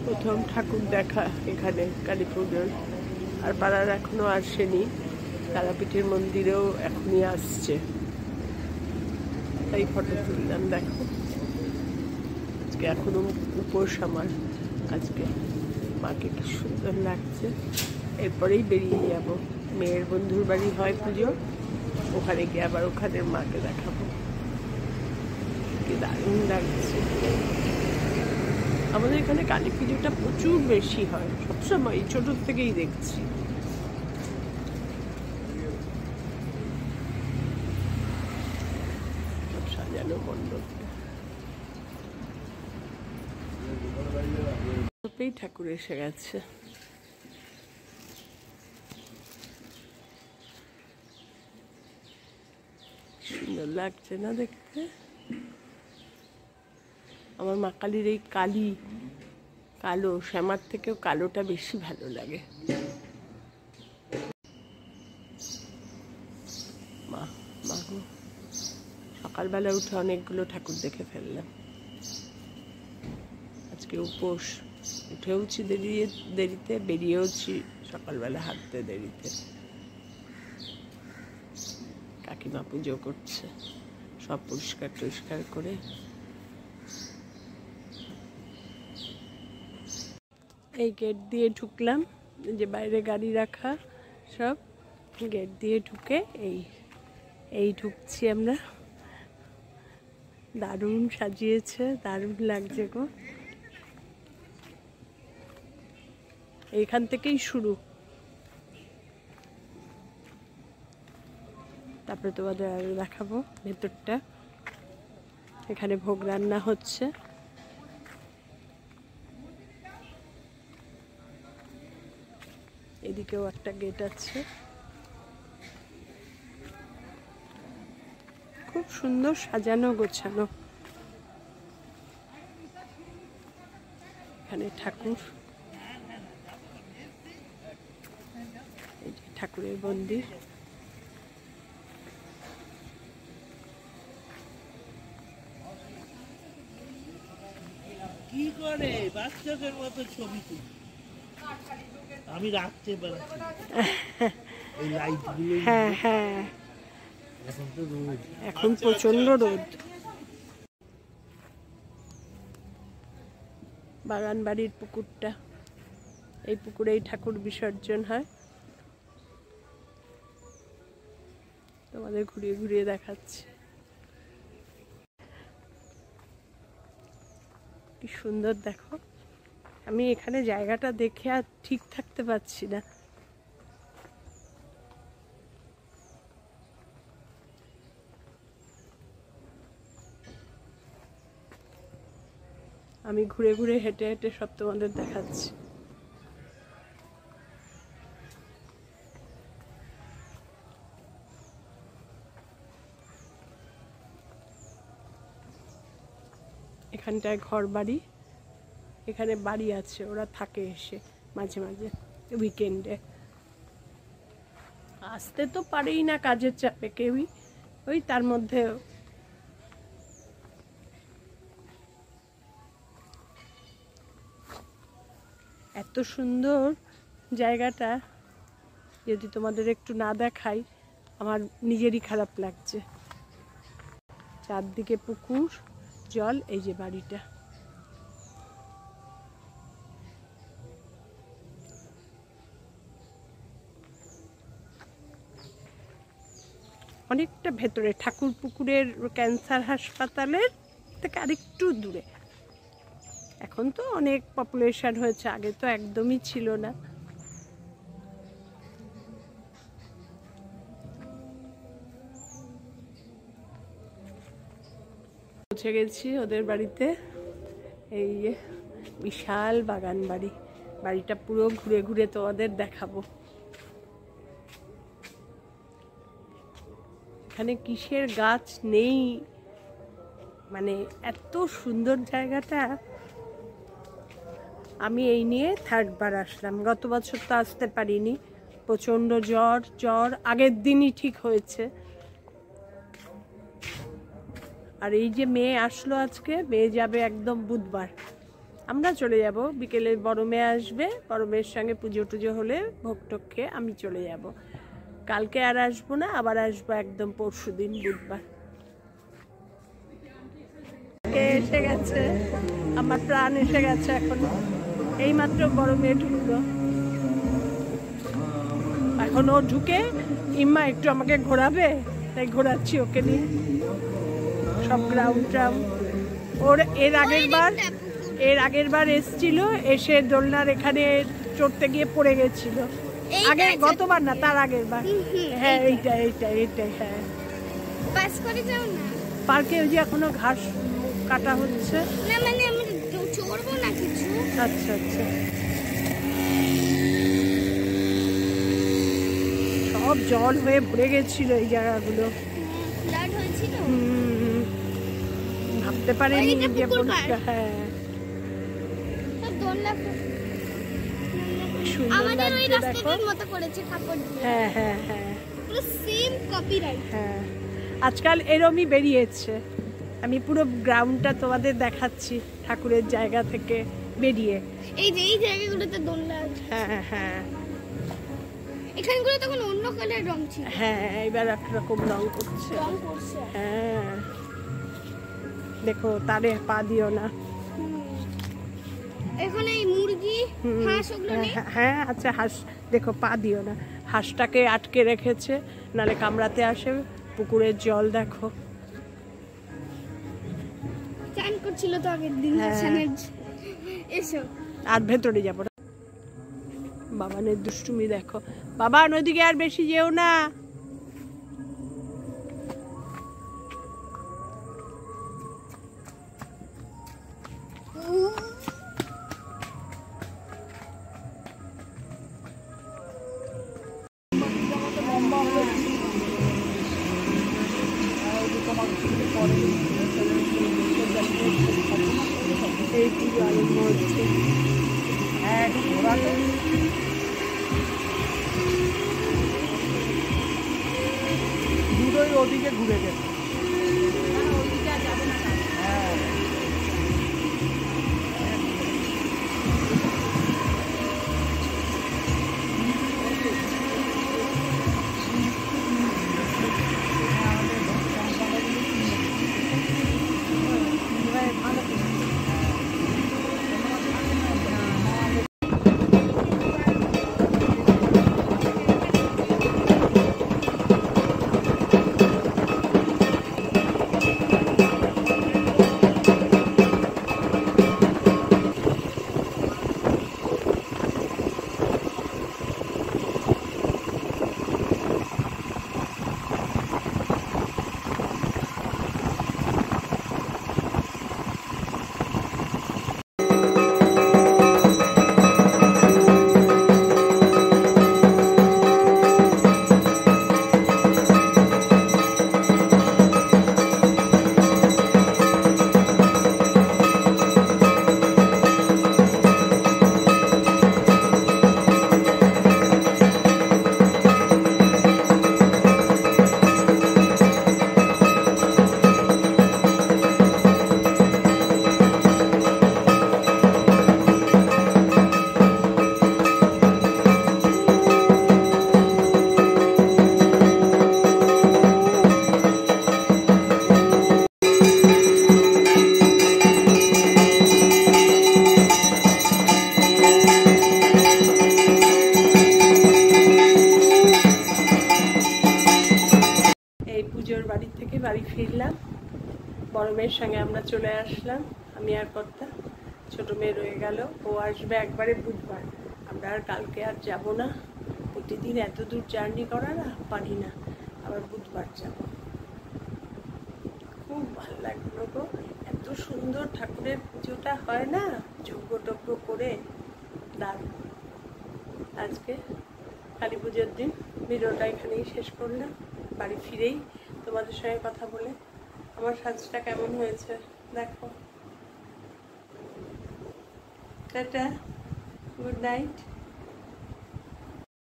প্রথম ঠাকুর দেখা এখানে কালী পুজোর, আর পাড়ার এখনো আসেনি। তারাপীঠের মন্দিরেও এখনই আসছে, তাই ফটো তুললাম। দেখো আজকে এখনো উপোস আমার, আজকে মাকে কি সুন্দর লাগছে। এরপরেই বেরিয়ে যাব, মেয়ের বন্ধুর বাড়ি হয় পুজো, ওখানে গিয়ে আবার ওখানের মাকে দেখাবো। কি দারুণ লাগছে। আমাদের এখানে কালী পুজোটা প্রচুর বেশি হয়, সবসময় ছোট থেকেই দেখছি। সাজানো মণ্ডপটা, ঠাকুর এসে গেছে। সুন্দর লাগছে না দেখতে? আমার মা কালীর এই কালো শ্যামার থেকেও কালোটা বেশি ভালো লাগে। মা গো, সকালবেলা উঠে অনেকগুলো ঠাকুর দেখে ফেললাম। আজকে উপোস, উঠেওছি দেরিতে, বেরিয়েওছি সকালবেলা হাঁটতে দেরিতে। কাকিমা পুজো করছে, সব পরিষ্কার টরিষ্কার করে। এই গেট দিয়ে ঢুকলাম, যে বাইরে গাড়ি রাখা সব গেট দিয়ে ঢুকে এই ঢুকছি আমরা। দারুণ সাজিয়েছে, দারুণ লাগছে গো। এইখান থেকেই শুরু, তারপরে তোমাদের আরো দেখাবো ভেতরটা। এখানে ভোগ রান্না হচ্ছে। এদিকেও একটা গেট আছে, খুব সুন্দর সাজানো গোছানো। এখানে ঠাকুর, এই যে ঠাকুরের মন্দির। কি করে বাচ্চাদের মতো ছবি তুলি আমি রাখতে পারছি। এই লাইটগুলো, হ্যাঁ হ্যাঁ, এখন তো রোদ, এখন প্রচন্ড রোদ। বাগান বাড়ির পুকুরটা, এই পুকুরেই ঠাকুর বিসর্জন হয়। তোমাদের ঘুরিয়ে ঘুরিয়ে দেখাচ্ছি। কি সুন্দর দেখো। আমি এখানে জায়গাটা দেখে আর ঠিক থাকতে পারছি না। আমি ঘুরে ঘুরে হেঁটে হেঁটে সব তোমাদের দেখাচ্ছি। এখানটায় ঘর বাড়ি, এখানে বাড়ি আছে, ওরা থাকে এসে মাঝে মাঝে উইকেন্ডে। আসতে তো পারেই না কাজের চাপে কেউই, ওই তার মধ্যে এত সুন্দর জায়গাটা যদি তোমাদের একটু না দেখাই আমার নিজেরই খারাপ লাগছে। চারদিকে পুকুর, জল, এই যে বাড়িটা। অনেকটা ভেতরে, ঠাকুর পুকুরের ক্যান্সার হাসপাতালের থেকে আরেকটু দূরে। এখন তো অনেক পপুলেশন হয়েছে, আগে তো একদমই ছিল না। পৌঁছে গেছি ওদের বাড়িতে। এই বিশাল বাগান বাড়ি, বাড়িটা পুরো ঘুরে ঘুরে তোমাদের দেখাবো। এখানে কিসের গাছ নেই, মানে এত সুন্দর জায়গাটা। আমি এই নিয়ে থার্ডবার আসলাম, গত বছর তো আসতে পারিনি, প্রচণ্ড জ্বর আগের দিনই ঠিক হয়েছে। আর এই যে মেয়ে আসলো আজকে, মেয়ে যাবে একদম বুধবার। আমরা চলে যাব বিকেলে, বড় মেয়ে আসবে, বড় মেয়ের সঙ্গে পুজো টুজো হলে ভোগ টোগ খেয়ে আমি চলে যাব। কালকে আর আসবো না, আবার আসবো একদম পরশুদিন বুধবার। এসে গেছে, আমার প্রাণ এসে গেছে। এখন এইমাত্র বড় মেয়ে ঢুকলো, এখন ও ঢুকে ইম্মা একটু আমাকে ঘোরাবে, তাই ঘোরাচ্ছি ওকে নিয়ে সব গ্রাউন্ড ট্রাউন্ড। ওর এর আগের বার এসছিল, এসে দোলনার এখানে চড়তে গিয়ে পড়ে গেছিল। আগে গতবার না, তার আগের বার। হ্যাঁ এইটাই হ্যাঁ। পার্কে ওই যে এখনো ঘাস কাটা হচ্ছে। আচ্ছা সব জল হয়ে ভরে গেছিল এই জায়গাগুলো। ভাবতে পারিনি যে পরিষ্কার। হ্যাঁ হ্যাঁ, আজকাল এরমই বেরিয়েছে। আমি পুরো গ্রাউন্ডটা তোমাদের দেখাচ্ছি ঠাকুরের জায়গা থেকে বেরিয়ে। এই জায়গাগুলোতে দোলনা আছে। হ্যাঁ এখানগুলো তখন অন্য কালার রং ছিল। হ্যাঁ এবার একরকম রং করছে। হ্যাঁ দেখো, তারে পা দিও না। এখন এই মুরগি হাঁস ওগুলো নেই। হ্যাঁ আচ্ছা, হাঁস দেখো পা দিও না। হাঁসটাকে আটকে রেখেছে, নালে কামড়াতে আসে। পুকুরের জল দেখো। চান করছিল তো আগের দিন। এসো আর ভেতরে যাবো না। বাবানের দুষ্টুমি দেখো। বাবা নদীকে আর বেশি যেও না। এই পুজো আরম্ভ হচ্ছে। দুটোই ওদিকে ঘুরে গেছে। পুজোর বাড়ি থেকে বাড়ি ফিরলাম। বড় মেয়ের সঙ্গে আমরা চলে আসলাম, আমি আর কর্তা। ছোট মেয়ে রয়ে গেল, ও আসবে একবারে বুধবার। আমরা আর কালকে আর যাব না, প্রতিদিন এত দূর জার্নি করা না পারি না, আবার বুধবার যাব। খুব ভালো লাগলো গো, এত সুন্দর ঠাকুরের পুজোটা হয় না, যজ্ঞ টজ্ঞ করে দারুণ। আজকে কালী পুজোর দিন ভিডিওটা এখানেই শেষ করলাম। বাড়ি ফিরেই তোমাদের সঙ্গে কথা বলে আমার সাজটা কেমন হয়েছে দেখো। Tata, good night.